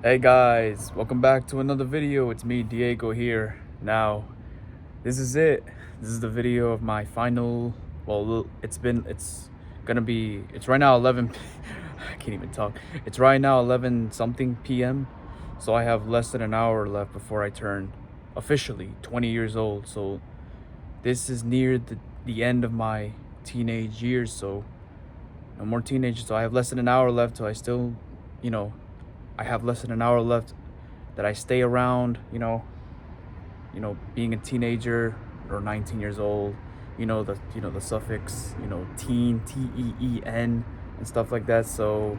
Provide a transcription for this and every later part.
Hey guys, welcome back to another video. It's me, Diego, here. Now, this is it. This is the video of my final. Well, it's right now 11. I can't even talk. It's right now 11 something p.m. So I have less than an hour left before I turn officially 20 years old. So this is near the end of my teenage years. So no more teenagers. So I have less than an hour left. So you know, I have less than an hour left that I stay around, being a teenager or 19 years old, the suffix, teen, teen, and stuff like that. So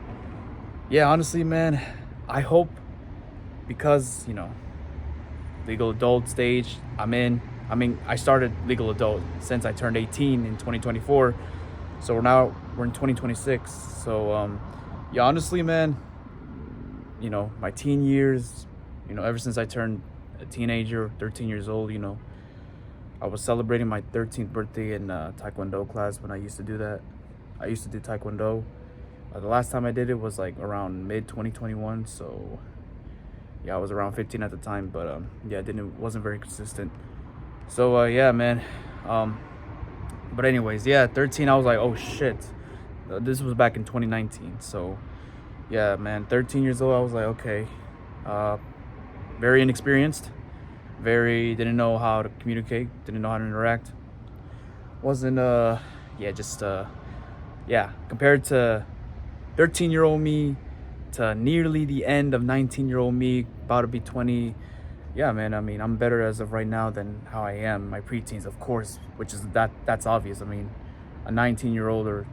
yeah, honestly, man, I hope because, legal adult stage I'm in. I mean, I started legal adult since I turned 18 in 2024. So we're in 2026. So yeah, honestly, man, my teen years, ever since I turned a teenager, 13 years old, I was celebrating my 13th birthday in Taekwondo class when I used to do that. I used to do Taekwondo. The last time I did it was like around mid 2021. So yeah, I was around 15 at the time, but yeah, wasn't very consistent. So yeah, man. But anyways, yeah, 13. I was like, oh shit. This was back in 2019. So yeah, man, 13 years old. I was like, okay, very inexperienced, didn't know how to communicate, didn't know how to interact. Wasn't yeah, just yeah, compared to 13-year-old me to nearly the end of 19-year-old me, about to be 20. Yeah, man, I mean, I'm better as of right now than how I am my preteens, of course, which is that's obvious. I mean, a 19-year-old or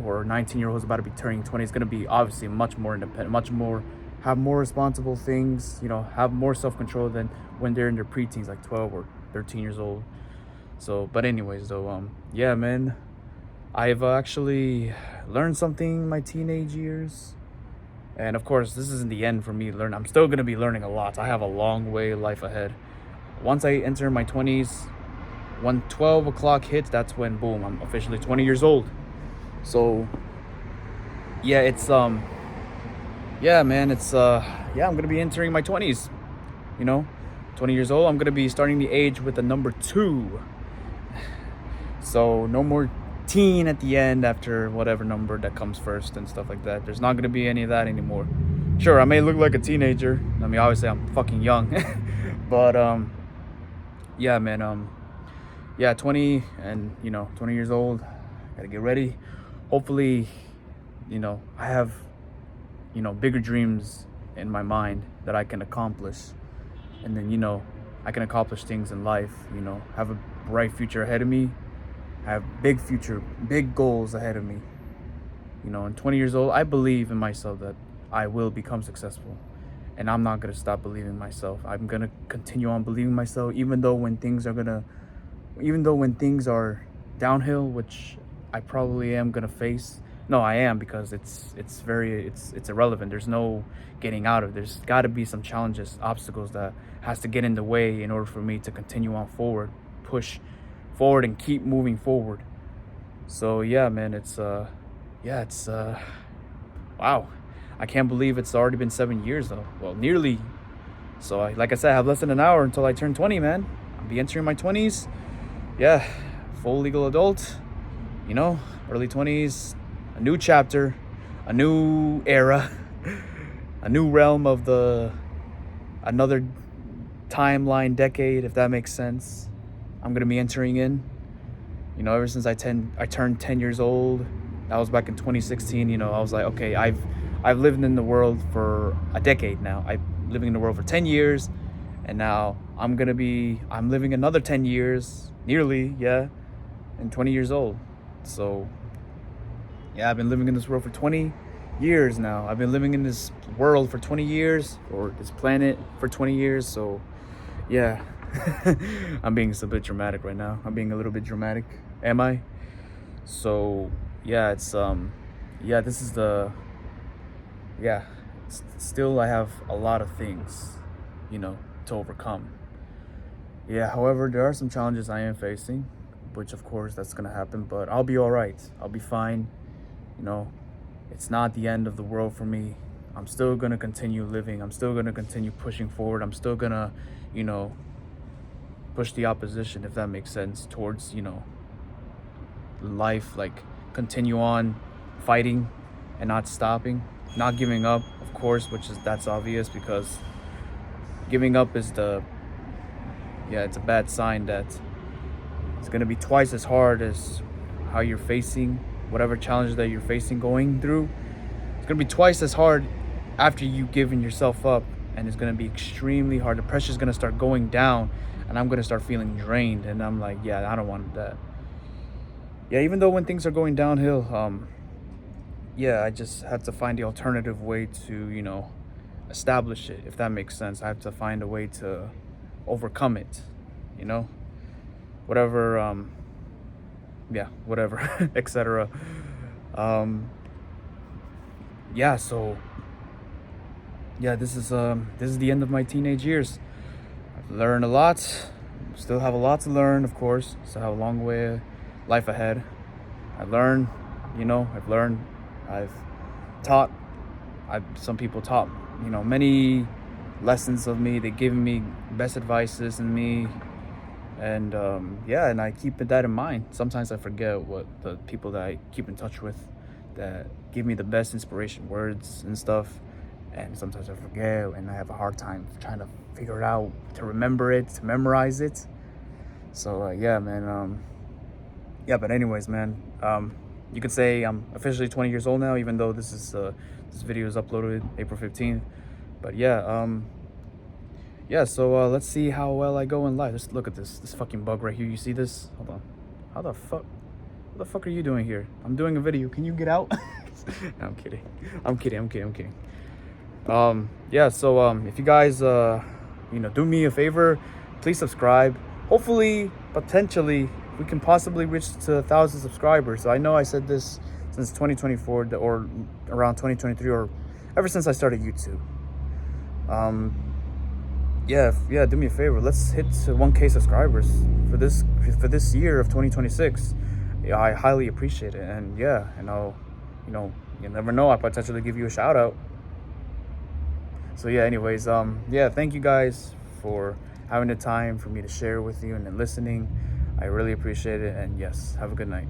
19-year-old who's about to be turning 20 is going to be obviously much more independent, much more, have more responsible things, have more self-control than when they're in their preteens, like 12 or 13 years old. So, but anyways, though, yeah, man, I've actually learned something in my teenage years. And of course, this isn't the end for me learning. I'm still going to be learning a lot. I have a long way of life ahead. Once I enter my 20s, when 12 o'clock hits, that's when, boom, I'm officially 20 years old. So yeah, it's yeah, man, it's yeah, I'm gonna be entering my 20s, 20 years old. I'm gonna be starting the age with the number 2. So no more teen at the end after whatever number that comes first and stuff like that. There's not gonna be any of that anymore. Sure, I may look like a teenager. I mean, obviously I'm fucking young. But yeah, man, yeah, 20 and 20 years old. Gotta get ready. Hopefully, I have, bigger dreams in my mind that I can accomplish. And then, I can accomplish things in life, have a bright future ahead of me. I have big goals ahead of me. In 20 years old, I believe in myself that I will become successful. And I'm not going to stop believing in myself. I'm going to continue on believing in myself, even though when things are downhill, which I probably am gonna face. No, I am, because it's irrelevant. There's no getting out of it. There's got to be some challenges, obstacles that has to get in the way in order for me to continue on forward, push forward, and keep moving forward. So yeah, man, it's wow. I can't believe it's already been 7 years though. Well, nearly. So like I said, I have less than an hour until I turn 20, man. I'll be entering my 20s. Yeah, full legal adult. Early 20s, a new chapter, a new era, a new realm of another timeline, decade, if that makes sense. I'm gonna be entering in. Ever since I turned 10 years old. That was back in 2016. I was like, okay, I've lived in the world for a decade now. I'm living in the world for 10 years, and now I'm living another 10 years, nearly, yeah, and 20 years old. So yeah, I've been living in this world for 20 years now. I've been living in this world for 20 years, or this planet for 20 years. So yeah, I'm being a bit dramatic right now. I'm being a little bit dramatic. Am I? So yeah, it's yeah, this is yeah, still I have a lot of things, to overcome. Yeah, however, there are some challenges I am facing, which of course that's gonna happen, but I'll be all right. I'll be fine. It's not the end of the world for me. I'm still gonna continue living. I'm still gonna continue pushing forward. I'm still gonna, you know, push the opposition, if that makes sense, towards, life. Like, continue on fighting and not stopping, not giving up, of course, which is that's obvious, because giving up is it's a bad sign that it's gonna be twice as hard as how you're facing whatever challenge that you're facing going through. It's gonna be twice as hard after you giving yourself up, and it's gonna be extremely hard. The pressure's gonna start going down, and I'm gonna start feeling drained, and I'm like, yeah, I don't want that. Yeah, even though when things are going downhill, I just have to find the alternative way to, establish it, if that makes sense. I have to find a way to overcome it, you know, whatever, whatever, etc. So this is the end of my teenage years. I've learned a lot. Still have a lot to learn, of course. Still have a long way life ahead. I've learned, I've taught. Some people taught, many lessons of me. They given me best advices in me, and and I keep that in mind. Sometimes I forget what the people that I keep in touch with that give me the best inspiration words and stuff, and sometimes I forget, and I have a hard time trying to figure it out, to remember it, to memorize it. So but anyways, man, you could say I'm officially 20 years old now, even though this video is uploaded April 15th. But so let's see how well I go in life. Just look at this fucking bug right here. You see this? Hold on. What the fuck are you doing here? I'm doing a video. Can you get out? No, I'm kidding. So if you guys do me a favor, please subscribe. Hopefully, potentially, we can possibly reach to 1,000 subscribers. So I know I said this since 2024 or around 2023, or ever since I started YouTube. Do me a favor. Let's hit 1K subscribers for this year of 2026. Yeah, I highly appreciate it, and I'll, you never know, I'll potentially give you a shout out. So anyways, thank you guys for having the time for me to share with you and listening. I really appreciate it, and yes, have a good night.